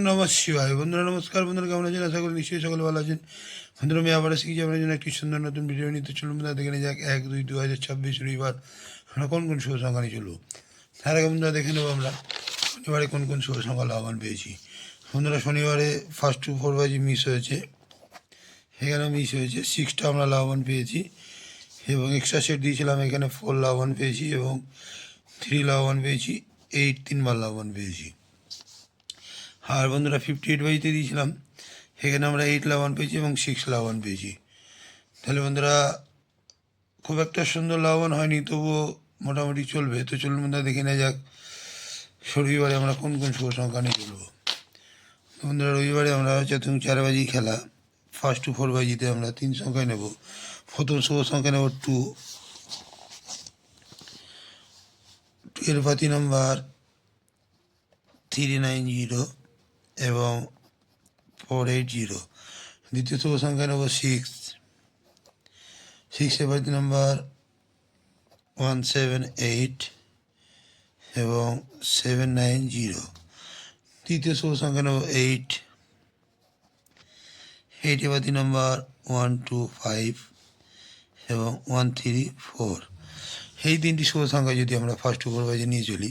নমঃ শিবায়। বন্ধুরা নমস্কার। বন্ধুরা কেমন আছেন? আশা করি নিশ্চয়ই সকলে ভালো আছেন। বন্ধুরা আমি আবার শিখেছি আপনার জন্য একটি সুন্দর নতুন ভিডিও নিতে। চলুন বন্ধুরা দেখে নিয়ে যাক 1-2-2026 রবিবার আমরা কোন কোন শুভ সংখ্যা নিয়ে চলবো। তার আগে বন্ধুরা দেখে নেবো আমরা শনিবারে কোন কোন শুভ সংখ্যা লাভবান পেয়েছি। বন্ধুরা শনিবারে ফার্স্ট টু ফোর বাজি মিস হয়েছে, এখানে মিস হয়েছে। 6টা আমরা লাভবান পেয়েছি এবং এক্সট্রা সেট দিয়েছিলাম, এখানে 4 লাভবান পেয়েছি এবং 3 লাভবান পেয়েছি, 8 3বার লাভবান পেয়েছি। আর বন্ধুরা 58 বাজিতে দিয়েছিলাম, এখানে আমরা 8 লাভবান পেয়েছি এবং 6 লাভবান পেয়েছি। তাহলে বন্ধুরা খুব একটা সুন্দর লাভবান হয়নি, তবুও মোটামুটি চলবে। তো চলুন বন্ধুরা দেখে নেওয়া যাক রবিবারে আমরা কোন কোন শুভ সংখ্যা নিয়ে চলবো। বন্ধুরা রবিবারে আমরা হচ্ছে 4 বাজি খেলা, ফার্স্ট টু ফোর বাজিতে আমরা 3 সংখ্যায় নেব। প্রথম শুভ সংখ্যা নেব 2, 2 এর পাতি নাম্বার 390 এবং 480। দ্বিতীয় শুভ সংখ্যা নেব 6, 6 এর পাতি নাম্বার 178 এবং 790। তৃতীয় শুভ সংখ্যা নেব 8, 8 এর পাতি নাম্বার 125 এবং 134। এই তিনটি শুভ সংখ্যা যদি আমরা ফার্স্ট ফোর বাজে নিয়ে চলি,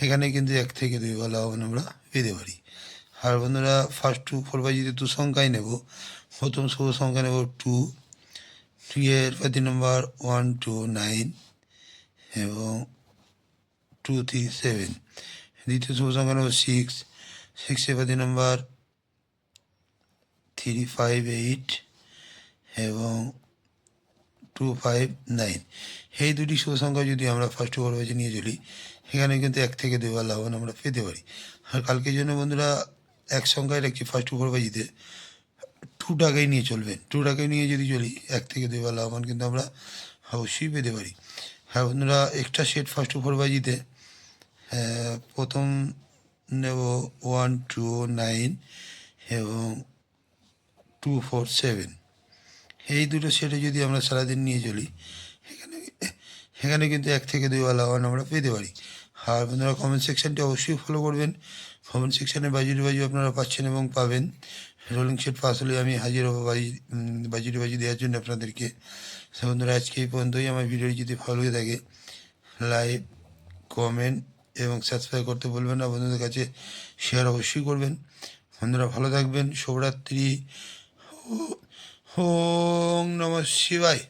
এখানে কিন্তু 1 থেকে 2বার লাভবান আমরা পেতে পারি। আর বন্ধুরা ফার্স্ট টু ফোর বাজিতে 2 সংখ্যাই নেব। প্রথম শুভ সংখ্যা নেব 2, 2 এর পাতি নম্বর 129 এবং 237। দ্বিতীয় শুভ সংখ্যা নেব 6, 6 এর পাতি নম্বর 358 এবং 259। এই দুটি শুভ সংখ্যা যদি আমরা ফার্স্ট ফোর বাজে নিয়ে চলি, এখানে কিন্তু 1 থেকে 2বার লাভবান আমরা পেতে পারি। আর কালকের জন্য বন্ধুরা এক সংখ্যায় রাখছি ফার্স্ট ফোর বাজিতে 2 টাকাই নিয়ে চলবেন। 2 টাকায় নিয়ে যদি চলি 1 থেকে 2বার লাভবান কিন্তু আমরা অবশ্যই পেতে পারি। হ্যাঁ বন্ধুরা extra set first two four বাজিতে প্রথম নেব 129 এবং 247। এই দুটো সেটে যদি আমরা সারাদিন নিয়ে চলি, এখানে কিন্তু 1 থেকে 2বার লাভবান আমরা পেতে পারি। আর বন্ধুরা কমেন্ট সেকশানটি অবশ্যই ফলো করবেন। কমেন্ট সেকশানে বাজি আপনারা পাচ্ছেন এবং পাবেন। রোলিং সেট পাস হলে আমি হাজির হবো বাজি দেওয়ার জন্য আপনাদেরকে। বন্ধুরা আজকে এই পর্যন্তই। আমার ভিডিওটি যদি ভালো লেগে থাকে লাইক, কমেন্ট এবং সাবস্ক্রাইব করতে বলবেন না। বন্ধুদের কাছে শেয়ার অবশ্যই করবেন। বন্ধুরা ভালো থাকবেন। শুভরাত্রি। ওম নমঃ শিবায়।